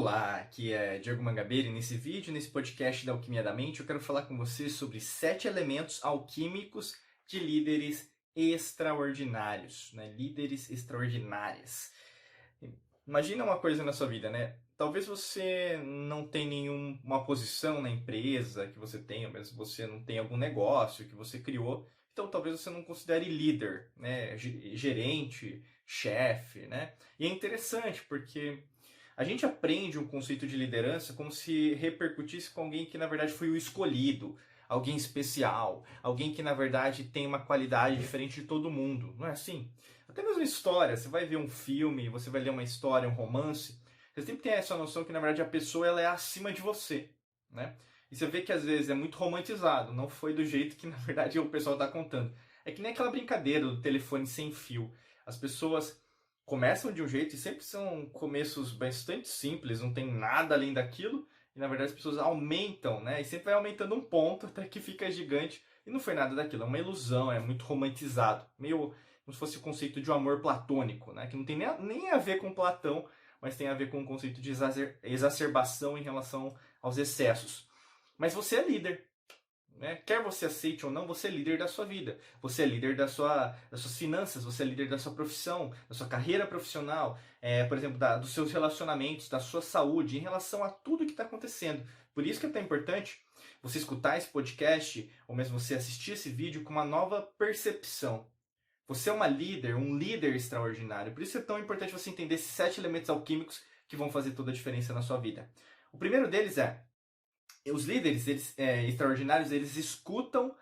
Olá, aqui é Diego Mangabeira e nesse vídeo, nesse podcast da Alquimia da Mente, eu quero falar com você sobre 7 elementos alquímicos de líderes extraordinários, né? Líderes extraordinárias. Imagina uma coisa na sua vida, né? Talvez você não tenha nenhuma posição na empresa que você tenha, mas você não tenha algum negócio que você criou, então talvez você não considere líder, né? Gerente, chefe, né? E é interessante porque a gente aprende um conceito de liderança como se repercutisse com alguém que na verdade foi o escolhido, alguém especial, alguém que na verdade tem uma qualidade diferente de todo mundo. Não é assim? Até mesmo história, você vai ver um filme, você vai ler uma história, um romance, você sempre tem essa noção que na verdade a pessoa ela é acima de você, né? E você vê que às vezes é muito romantizado, não foi do jeito que na verdade o pessoal está contando. É que nem aquela brincadeira do telefone sem fio. As pessoas começam de um jeito e sempre são começos bastante simples, não tem nada além daquilo, e na verdade as pessoas aumentam, né? E sempre vai aumentando um ponto até que fica gigante, e não foi nada daquilo, é uma ilusão, é muito romantizado, meio como se fosse o conceito de um amor platônico, né? Que não tem nem a ver com Platão, mas tem a ver com o conceito de exacerbação em relação aos excessos. Mas você é líder, né? Quer você aceite ou não, você é líder da sua vida. Você é líder das suas finanças, você é líder da sua profissão, da sua carreira profissional, por exemplo, dos seus relacionamentos, da sua saúde, em relação a tudo que está acontecendo. Por isso que é tão importante você escutar esse podcast, ou mesmo você assistir esse vídeo com uma nova percepção. Você é uma líder, um líder extraordinário. Por isso é tão importante você entender esses 7 elementos alquímicos que vão fazer toda a diferença na sua vida. O primeiro deles é os líderes extraordinários, eles escutam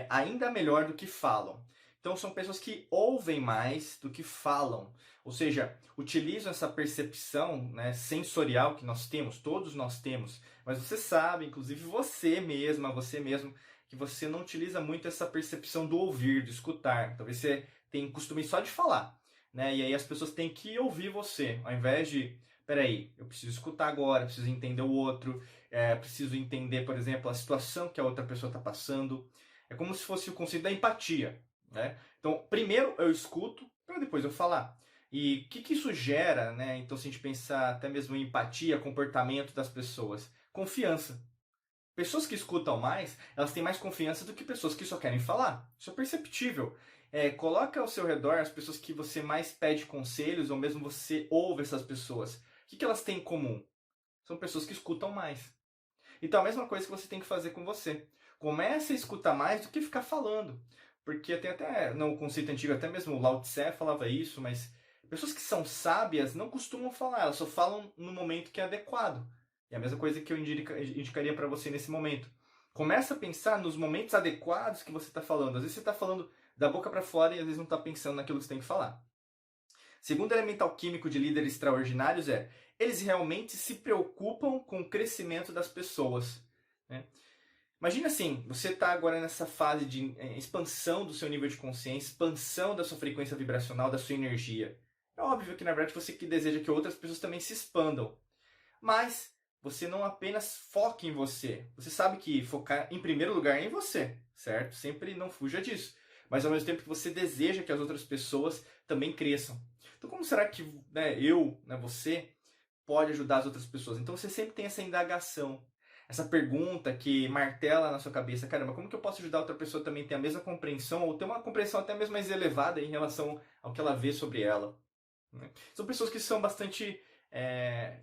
ainda melhor do que falam. Então são pessoas que ouvem mais do que falam. Ou seja, utilizam essa percepção, né, sensorial que nós temos, todos nós temos. Mas você sabe, inclusive você mesma, você mesmo, que você não utiliza muito essa percepção do ouvir, do escutar. Talvez você tenha costume só de falar, né? E aí as pessoas têm que ouvir você, ao invés de, peraí, eu preciso escutar agora, preciso entender o outro, preciso entender, por exemplo, a situação que a outra pessoa está passando. É como se fosse o conceito da empatia, né? Então, primeiro eu escuto, para depois eu falar. E o que isso gera, né? Então, se a gente pensar até mesmo em empatia, comportamento das pessoas, confiança. Pessoas que escutam mais, elas têm mais confiança do que pessoas que só querem falar. Isso é perceptível. Coloca ao seu redor as pessoas que você mais pede conselhos, ou mesmo você ouve essas pessoas. O que elas têm em comum? São pessoas que escutam mais. Então, a mesma coisa que você tem que fazer com você. Comece a escutar mais do que ficar falando. Porque tem até, no conceito antigo, até mesmo o Lao Tse falava isso, mas pessoas que são sábias não costumam falar, elas só falam no momento que é adequado. É a mesma coisa que eu indicaria para você nesse momento. Começa a pensar nos momentos adequados que você está falando. Às vezes você está falando da boca para fora e às vezes não está pensando naquilo que você tem que falar. Segundo elemento alquímico de líderes extraordinários é eles realmente se preocupam com o crescimento das pessoas, né? Imagina assim, você está agora nessa fase de expansão do seu nível de consciência, expansão da sua frequência vibracional, da sua energia. É óbvio que na verdade você que deseja que outras pessoas também se expandam. Mas você não apenas foca em você. Você sabe que focar em primeiro lugar é em você, certo? Sempre não fuja disso. Mas ao mesmo tempo que você deseja que as outras pessoas também cresçam. Então como será que você pode ajudar as outras pessoas? Então você sempre tem essa indagação, essa pergunta que martela na sua cabeça. Caramba, como que eu posso ajudar outra pessoa também a ter a mesma compreensão ou ter uma compreensão até mesmo mais elevada em relação ao que ela vê sobre ela? Né? São pessoas que são bastante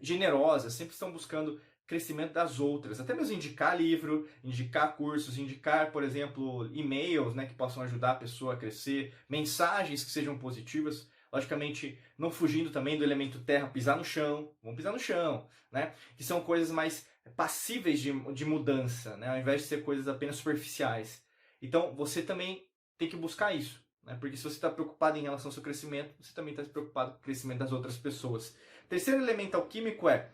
generosas, sempre estão buscando crescimento das outras, até mesmo indicar livro, indicar cursos, indicar, por exemplo, e-mails, né, que possam ajudar a pessoa a crescer, mensagens que sejam positivas, logicamente não fugindo também do elemento terra, pisar no chão, vamos pisar no chão, né, que são coisas mais passíveis de mudança, né, ao invés de ser coisas apenas superficiais. Então você também tem que buscar isso. Porque se você está preocupado em relação ao seu crescimento, você também está preocupado com o crescimento das outras pessoas. Terceiro elemento alquímico é,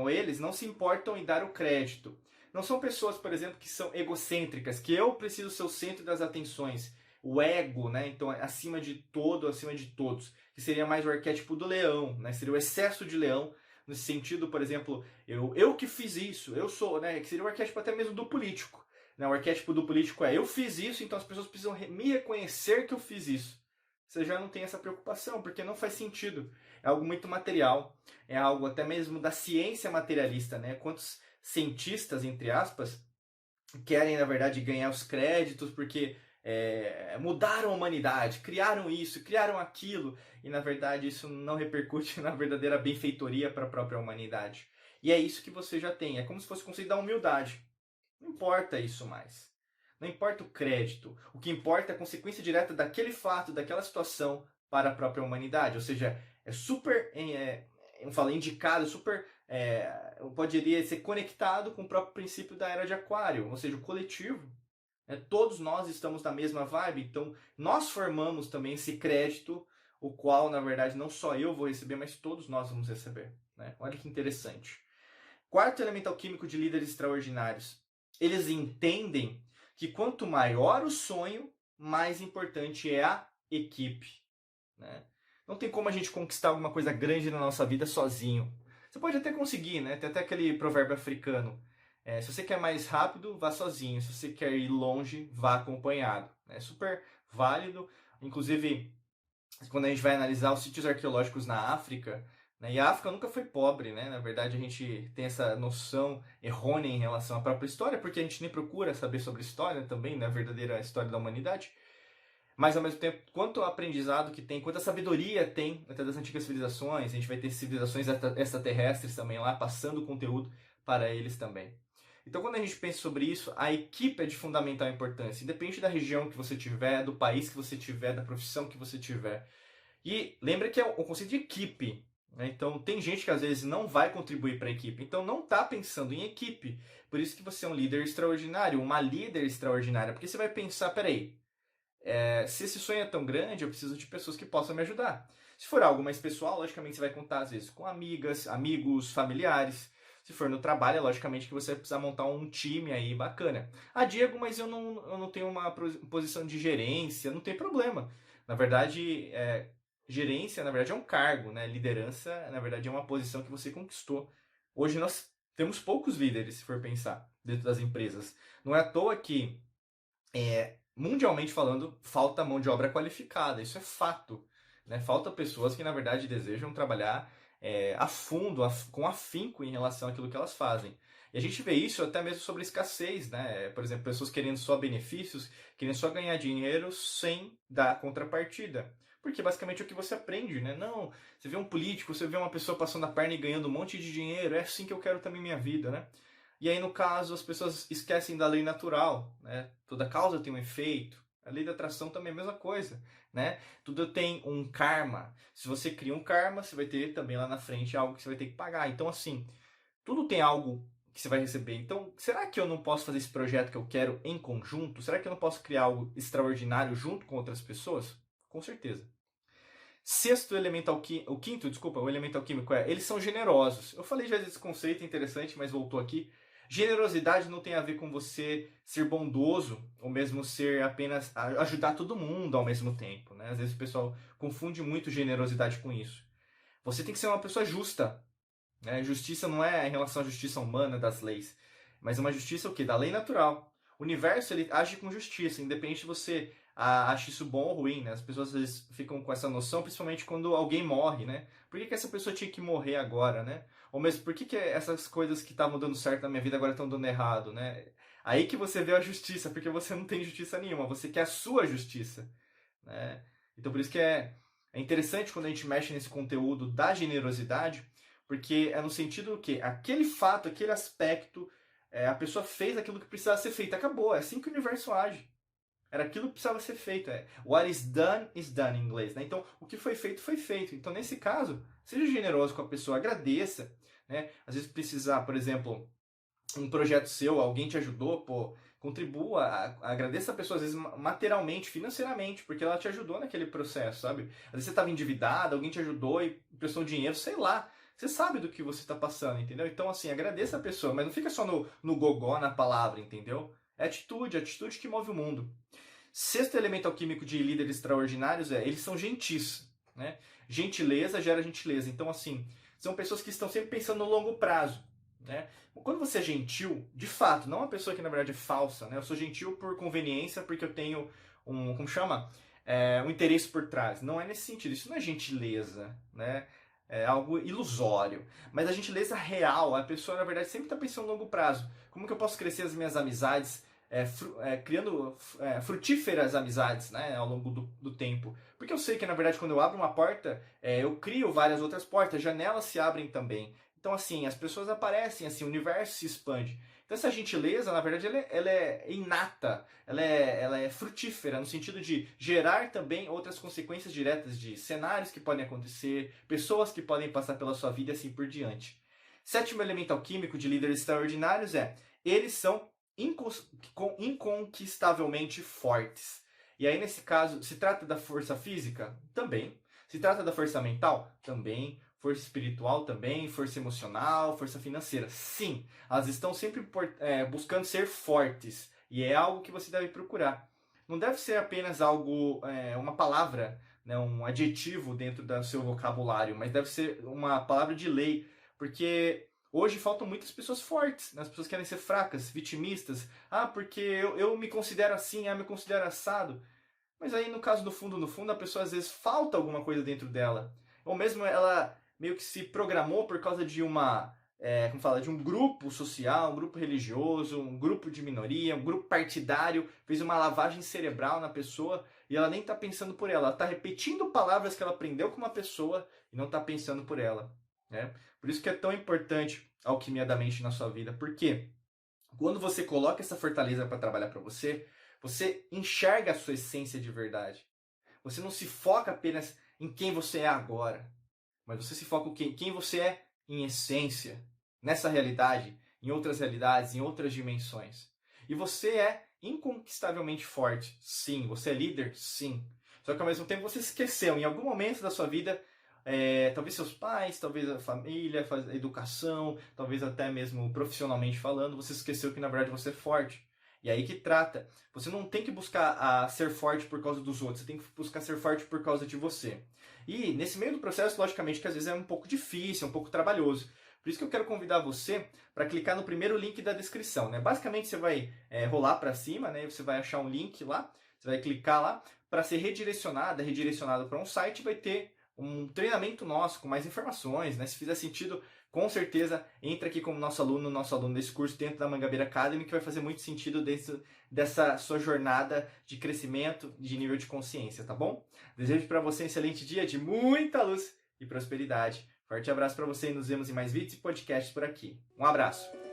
eles não se importam em dar o crédito. Não são pessoas, por exemplo, que são egocêntricas, que eu preciso ser o centro das atenções. O ego, né? Então, acima de todo, acima de todos. Que seria mais o arquétipo do leão, né? Seria o excesso de leão, no sentido, por exemplo, eu que fiz isso, eu sou, né? Que seria o arquétipo até mesmo do político. O arquétipo do político é eu fiz isso, então as pessoas precisam me reconhecer que eu fiz isso. Você já não tem essa preocupação, porque não faz sentido. é algo muito material, é algo até mesmo da ciência materialista, né? Quantos cientistas, entre aspas, querem, na verdade, ganhar os créditos porque mudaram a humanidade, criaram isso, criaram aquilo, e na verdade isso não repercute na verdadeira benfeitoria para a própria humanidade. E é isso que você já tem, é como se fosse o conceito da humildade. Não importa isso mais. Não importa o crédito. O que importa é a consequência direta daquele fato, daquela situação para a própria humanidade. Ou seja, é super eu falei, indicado, super poderia ser conectado com o próprio princípio da era de Aquário, ou seja, o coletivo. Todos nós estamos na mesma vibe, então nós formamos também esse crédito, o qual, na verdade, não só eu vou receber, mas todos nós vamos receber. Né? Olha que interessante. Quarto elemento alquímico de líderes extraordinários. Eles entendem que quanto maior o sonho, mais importante é a equipe. Né? Não tem como a gente conquistar alguma coisa grande na nossa vida sozinho. Você pode até conseguir, né? Tem até aquele provérbio africano. Se você quer mais rápido, vá sozinho. Se você quer ir longe, vá acompanhado. É super válido. Inclusive, quando a gente vai analisar os sítios arqueológicos na África, né? E a África nunca foi pobre, né? Na verdade, a gente tem essa noção errônea em relação à própria história, porque a gente nem procura saber sobre história também, né? A verdadeira história da humanidade. Mas, ao mesmo tempo, quanto aprendizado que tem, quanta sabedoria tem até das antigas civilizações, a gente vai ter civilizações extraterrestres também lá, passando conteúdo para eles também. Então, quando a gente pensa sobre isso, a equipe é de fundamental importância, independente da região que você tiver, do país que você tiver, da profissão que você tiver. E lembra que é o conceito de equipe. Né? Então, tem gente que às vezes não vai contribuir para a equipe, então não está pensando em equipe. Por isso que você é um líder extraordinário, uma líder extraordinária, porque você vai pensar, peraí, se esse sonho é tão grande, eu preciso de pessoas que possam me ajudar. Se for algo mais pessoal, logicamente você vai contar às vezes com amigas, amigos, familiares. Se for no trabalho, é logicamente que você vai precisar montar um time aí bacana. Ah, Diego, mas eu não tenho uma posição de gerência, não tem problema. Na verdade, gerência, na verdade, é um cargo, né? Liderança, na verdade, é uma posição que você conquistou. Hoje nós temos poucos líderes, se for pensar, dentro das empresas. Não é à toa que mundialmente falando, falta mão de obra qualificada. Isso é fato. Né? Falta pessoas que, na verdade, desejam trabalhar a fundo, com afinco em relação àquilo que elas fazem. E a gente vê isso até mesmo sobre escassez. Né? Por exemplo, pessoas querendo só benefícios, querendo só ganhar dinheiro sem dar contrapartida. Porque basicamente é o que você aprende, né? Não, você vê um político, você vê uma pessoa passando a perna e ganhando um monte de dinheiro, é assim que eu quero também minha vida, né? E aí, no caso, as pessoas esquecem da lei natural, né? Toda causa tem um efeito. A lei da atração também é a mesma coisa, né? Tudo tem um karma. Se você cria um karma, você vai ter também lá na frente algo que você vai ter que pagar. Então, assim, tudo tem algo que você vai receber. Então, será que eu não posso fazer esse projeto que eu quero em conjunto? Será que eu não posso criar algo extraordinário junto com outras pessoas? Com certeza. Sexto elemento o quinto, desculpa, o elemento alquímico eles são generosos. Eu falei já desse conceito interessante, mas voltou aqui. Generosidade não tem a ver com você ser bondoso ou mesmo ser apenas ajudar todo mundo ao mesmo tempo. Né? Às vezes o pessoal confunde muito generosidade com isso. Você tem que ser uma pessoa justa. Né? Justiça não é em relação à justiça humana das leis, mas é uma justiça o quê? Da lei natural. O universo ele age com justiça, independente de você acha isso bom ou ruim. Né? As pessoas às vezes ficam com essa noção, principalmente quando alguém morre. Né? Por que essa pessoa tinha que morrer agora? Né? Ou mesmo, por que essas coisas que estavam dando certo na minha vida agora estão dando errado? Né? Aí que você vê a justiça, porque você não tem justiça nenhuma, você quer a sua justiça. Né? Então por isso que é interessante quando a gente mexe nesse conteúdo da generosidade, porque é no sentido que aquele fato, aquele aspecto, a pessoa fez aquilo que precisava ser feito, acabou, é assim que o universo age. Era aquilo que precisava ser feito. What is done em inglês. Né? Então, o que foi feito, foi feito. Então, nesse caso, seja generoso com a pessoa, agradeça. Né? Às vezes precisar, por exemplo, um projeto seu, alguém te ajudou, pô, contribua, agradeça a pessoa, às vezes materialmente, financeiramente, porque ela te ajudou naquele processo, sabe? Às vezes você estava endividado, alguém te ajudou e prestou dinheiro, sei lá. Você sabe do que você está passando, entendeu? Então, assim, agradeça a pessoa, mas não fica só no gogó, na palavra, entendeu? É atitude que move o mundo. Sexto elemento alquímico de líderes extraordinários eles são gentis. Né? Gentileza gera gentileza. Então, assim, são pessoas que estão sempre pensando no longo prazo. Né? Quando você é gentil, de fato, não uma pessoa que na verdade é falsa, né? Eu sou gentil por conveniência, porque eu tenho como chama? Um interesse por trás. Não é nesse sentido, isso não é gentileza. Né? é algo ilusório. Mas a gentileza real, a pessoa na verdade sempre está pensando no longo prazo. Como que eu posso crescer as minhas amizades, criando frutíferas amizades, né, ao longo do tempo? Porque eu sei que na verdade quando eu abro uma porta, eu crio várias outras portas, janelas se abrem também. Então assim, as pessoas aparecem, assim, o universo se expande. Então essa gentileza, na verdade, ela é inata, ela é frutífera, no sentido de gerar também outras consequências diretas de cenários que podem acontecer, pessoas que podem passar pela sua vida e assim por diante. Sétimo elemento alquímico de líderes extraordinários eles são inconquistavelmente fortes. E aí, nesse caso, se trata da força física? Também. Se trata da força mental? Também. Força espiritual também, força emocional, força financeira. Sim, elas estão sempre buscando ser fortes. E é algo que você deve procurar. Não deve ser apenas algo, uma palavra, né, um adjetivo dentro do seu vocabulário, mas deve ser uma palavra de lei. Porque hoje faltam muitas pessoas fortes. Né? As pessoas querem ser fracas, vitimistas. Ah, porque eu me considero assim, eu me considero assado. Mas aí, no caso do fundo, no fundo, a pessoa às vezes falta alguma coisa dentro dela. Ou mesmo ela meio que se programou por causa de como fala, de um grupo social, um grupo religioso, um grupo de minoria, um grupo partidário, fez uma lavagem cerebral na pessoa e ela nem está pensando por ela. Ela está repetindo palavras que ela aprendeu com uma pessoa e não está pensando por ela. Né? Por isso que é tão importante a alquimia da mente na sua vida. Porque quando você coloca essa fortaleza para trabalhar para você, você enxerga a sua essência de verdade. Você não se foca apenas em quem você é agora, mas você se foca em quem você é em essência, nessa realidade, em outras realidades, em outras dimensões. E você é inconquistavelmente forte, sim. Você é líder, sim. Só que ao mesmo tempo você esqueceu, em algum momento da sua vida, talvez seus pais, talvez a família, a educação, talvez até mesmo profissionalmente falando, você esqueceu que na verdade você é forte. E aí que trata. Você não tem que buscar ser forte por causa dos outros, você tem que buscar ser forte por causa de você. E nesse meio do processo, logicamente, que às vezes é um pouco difícil, é um pouco trabalhoso. Por isso que eu quero convidar você para clicar no primeiro link da descrição. Né? Basicamente, você vai rolar para cima, né? Você vai achar um link lá, você vai clicar lá para ser redirecionado para um site, vai ter um treinamento nosso com mais informações. Né? Se fizer sentido, com certeza, entra aqui como nosso aluno desse curso dentro da Mangabeira Academy, que vai fazer muito sentido dentro dessa sua jornada de crescimento de nível de consciência, tá bom? Desejo para você um excelente dia de muita luz e prosperidade. Forte abraço para você e nos vemos em mais vídeos e podcasts por aqui. Um abraço!